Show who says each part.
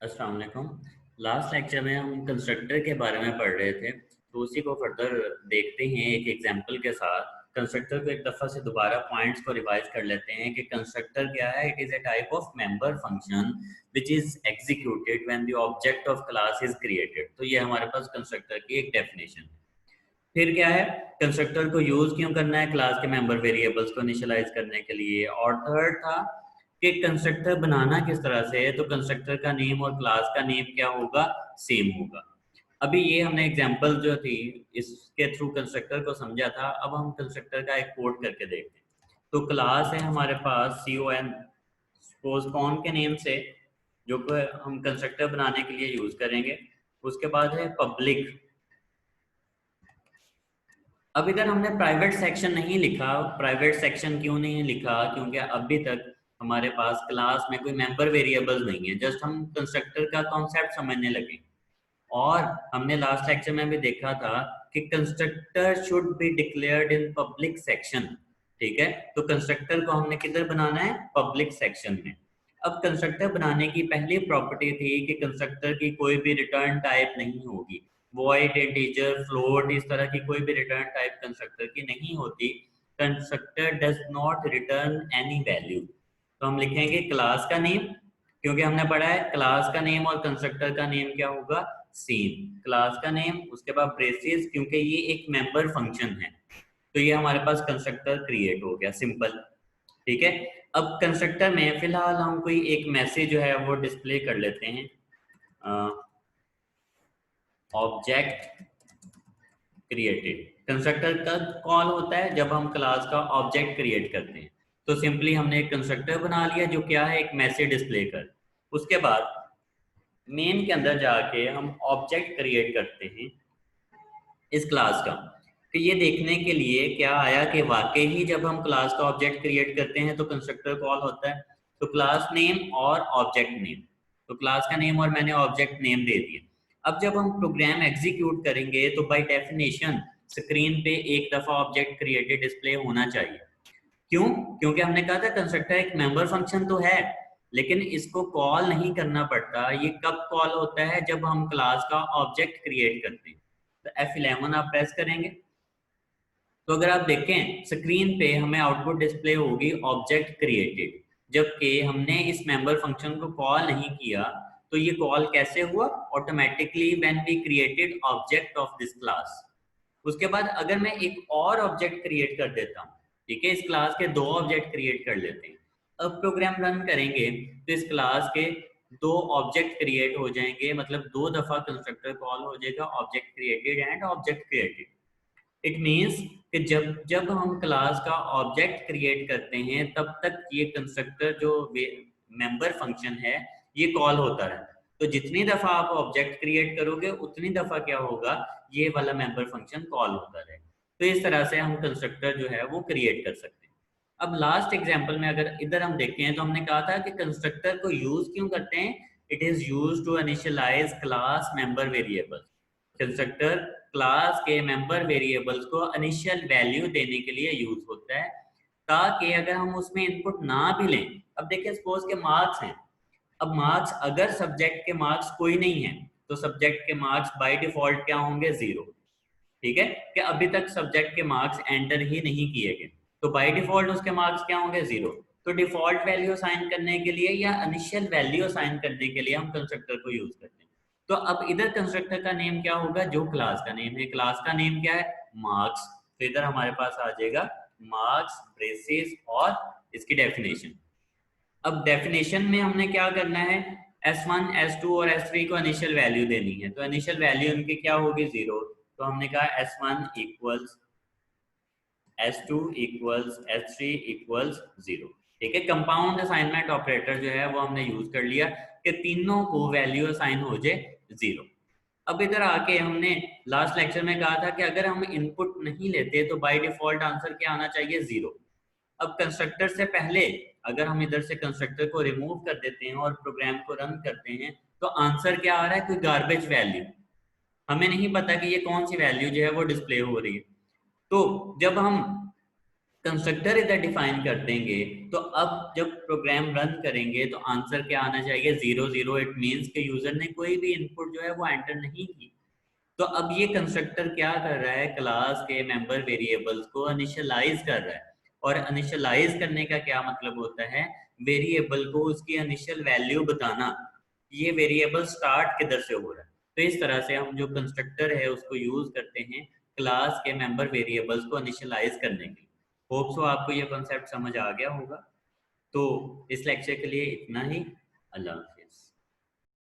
Speaker 1: अस्सलाम वालेकुम। Last lecture में हम कंस्ट्रक्टर के बारे में पढ़ रहे थे, तो उसी को फर्दर देखते हैं एक एग्जांपल के साथ। कंस्ट्रक्टर को एक दफ़ा से दोबारा पॉइंट्स को रिवाइज कर लेते हैं कि कंस्ट्रक्टर क्या है। It is a type of member function which is executed when the object of class is created. तो ये हमारे पास कंस्ट्रक्टर की एक डेफिनेशन है। फिर क्या है, कंस्ट्रक्टर को यूज क्यों करना है, क्लास के मेंबर वेरिएबल्स को इनिशियलाइज करने के लिए। और थर्ड था कि कंस्ट्रक्टर बनाना किस तरह से है, तो कंस्ट्रक्टर का नेम और क्लास का नेम क्या होगा, सेम होगा। अभी ये हमने एग्जांपल जो थी इसके थ्रू कंस्ट्रक्टर को समझा था। अब हम कंस्ट्रक्टर का एक कोड करके देखते हैं। तो क्लास है हमारे पास con, सपोज कौन के नेम से, जो कि हम कंस्ट्रक्टर बनाने के लिए यूज करेंगे। उसके बाद है पब्लिक। अब इधर हमने प्राइवेट सेक्शन नहीं लिखा। प्राइवेट सेक्शन क्यों नहीं लिखा, क्योंकि अभी तक हमारे पास क्लास में कोई मेंबर वेरिएबल्स नहीं है, जस्ट हम कंस्ट्रक्टर का कॉन्सेप्ट समझने लगे। और हमने लास्ट लेक्चर में भी देखा था कि constructor should be declared in public section. ठीक है, तो कंस्ट्रक्टर को हमने किधर बनाना है, पब्लिक सेक्शन में। अब कंस्ट्रक्टर बनाने की पहली प्रॉपर्टी थी कि कंस्ट्रक्टर की कोई भी रिटर्न टाइप नहीं होगी। वॉइड, इंटीजर, फ्लोट, इस तरह की कोई भी रिटर्न टाइप कंस्ट्रक्टर की नहीं होती। Constructor does not return any value. तो हम लिखेंगे क्लास का नेम, क्योंकि हमने पढ़ा है क्लास का नेम और कंस्ट्रक्टर का नेम क्या होगा, सेम। क्लास का नेम, उसके बाद ब्रेसेस, क्योंकि ये एक मेंबर फंक्शन है, तो ये हमारे पास कंस्ट्रक्टर क्रिएट हो गया, सिंपल। ठीक है। अब कंस्ट्रक्टर में फिलहाल हम कोई एक मैसेज जो है वो डिस्प्ले कर लेते हैं। Object created. कंस्ट्रक्टर कब कॉल होता है, जब हम क्लास का ऑब्जेक्ट क्रिएट करते हैं। तो सिंपली हमने एक कंस्ट्रक्टर बना लिया जो क्या है, एक मैसेज डिस्प्ले कर। उसके बाद मेन के अंदर जाके हम ऑब्जेक्ट क्रिएट करते हैं इस क्लास का। कि ये देखने के लिए क्या आया कि वाकई ही जब हम क्लास का ऑब्जेक्ट क्रिएट करते हैं तो कंस्ट्रक्टर कॉल होता है। तो क्लास नेम और ऑब्जेक्ट नेम, तो क्लास का नेम और मैंने ऑब्जेक्ट नेम दे दिया। अब जब हम प्रोग्राम एग्जीक्यूट करेंगे तो बाय डेफिनेशन स्क्रीन पे एक दफा ऑब्जेक्ट क्रिएटेड डिस्प्ले होना चाहिए। क्यों, क्योंकि हमने कहा था कंस्ट्रक्टर एक मेंबर फंक्शन तो है, लेकिन इसको कॉल नहीं करना पड़ता। ये कब कॉल होता है, जब हम क्लास का ऑब्जेक्ट क्रिएट करते हैं। तो F11 आप प्रेस करेंगे तो अगर आप देखें स्क्रीन पे हमें आउटपुट डिस्प्ले होगी ऑब्जेक्ट क्रिएटेड, जबकि हमने इस मेंबर फंक्शन को कॉल नहीं किया। तो ये कॉल कैसे हुआ, automatically when we created object of this class. उसके बाद अगर मैं एक और ऑब्जेक्ट क्रिएट कर देता हूँ, ठीक है, इस क्लास के दो ऑब्जेक्ट क्रिएट कर लेते हैं। अब प्रोग्राम रन करेंगे तो इस क्लास के दो ऑब्जेक्ट क्रिएट हो जाएंगे, मतलब दो दफा कंस्ट्रक्टर कॉल हो जाएगा, object created and object created. It means कि जब जब हम क्लास का ऑब्जेक्ट क्रिएट करते हैं तब तक ये कंस्ट्रक्टर जो मेंबर फंक्शन है ये कॉल होता रहता है। तो जितनी दफा आप ऑब्जेक्ट क्रिएट करोगे उतनी दफा क्या होगा, ये वाला मेंबर फंक्शन कॉल होता रहेगा। तो इस तरह से हम कंस्ट्रक्टर जो है वो क्रिएट कर सकते हैं। अब लास्ट एग्जांपल में अगर इधर हम देखते हैं तो हमने कहा था कि कंस्ट्रक्टर को यूज क्यों करते हैं। It is use to initialize class member variable. Constructor class के मेंबर वेरिएबल्स को इनिशियल वैल्यू देने के लिए यूज होता है, ताकि अगर हम उसमें इनपुट ना भी लें। अब देखिए सपोज के मार्क्स हैं। अब मार्क्स, अगर सब्जेक्ट के मार्क्स कोई नहीं है तो सब्जेक्ट के मार्क्स बाय डिफॉल्ट क्या होंगे, जीरो। ठीक है, कि अभी तक सब्जेक्ट के मार्क्स एंटर ही नहीं किए गए, तो बाय डिफॉल्ट उसके मार्क्स क्या होंगे, जीरो। तो डिफॉल्ट वैल्यू असाइन करने के लिए या इनिशियल वैल्यू असाइन करने के लिए हम कंस्ट्रक्टर को यूज करते हैं। तो अब इधर कंस्ट्रक्टर का नेम क्या होगा, जो क्लास का नेम है। क्लास का नेम क्या है, मार्क्स। तो इधर हमारे पास आ जाएगा मार्क्स ब्रेसेस और इसकी डेफिनेशन। अब डेफिनेशन में हमने क्या करना है, S1 S2 और S3 को इनिशियल वैल्यू देनी है। तो इनिशियल वैल्यू उनकी क्या होगी, जीरो। तो हमने कहा S1 equals S2 equals S3 equals zero. ठीक है, कंपाउंड असाइनमेंट ऑपरेटर जो है वो हमने यूज कर लिया कि तीनों को वैल्यू असाइन हो जाए जीरो। अब इधर आके हमने लास्ट लेक्चर में कहा था कि अगर हम इनपुट नहीं लेते तो बाय डिफॉल्ट आंसर क्या आना चाहिए, जीरो। अब कंस्ट्रक्टर से पहले अगर हम इधर से कंस्ट्रक्टर को रिमूव कर देते हैं और प्रोग्राम को रन करते हैं तो आंसर क्या आ रहा है, कोई गार्बेज वैल्यू। हमें नहीं पता कि ये कौन सी वैल्यू जो है वो डिस्प्ले हो रही है। तो जब हम कंस्ट्रक्टर इधर डिफाइन कर देंगे तो अब जब प्रोग्राम रन करेंगे तो आंसर क्या आना चाहिए 0 0। इट मीन्स के यूजर ने कोई भी इनपुट जो है वो एंटर नहीं की। तो अब ये कंस्ट्रक्टर क्या कर रहा है, क्लास के मेंबर वेरिएबल्स को इनिशियलाइज कर रहा है। और इनिशियलाइज करने का क्या मतलब होता है, वेरिएबल को उसकी इनिशियल वैल्यू बताना, ये वेरिएबल स्टार्ट किधर से हो रहा है। तो इस तरह से हम जो कंस्ट्रक्टर है उसको यूज करते हैं क्लास के मेंबर वेरिएबल्स को इनिशियलाइज करने के लिए। होप सो आपको ये कॉन्सेप्ट समझ आ गया होगा। तो इस लेक्चर के लिए इतना ही। अल्लाह हाफ़िज़।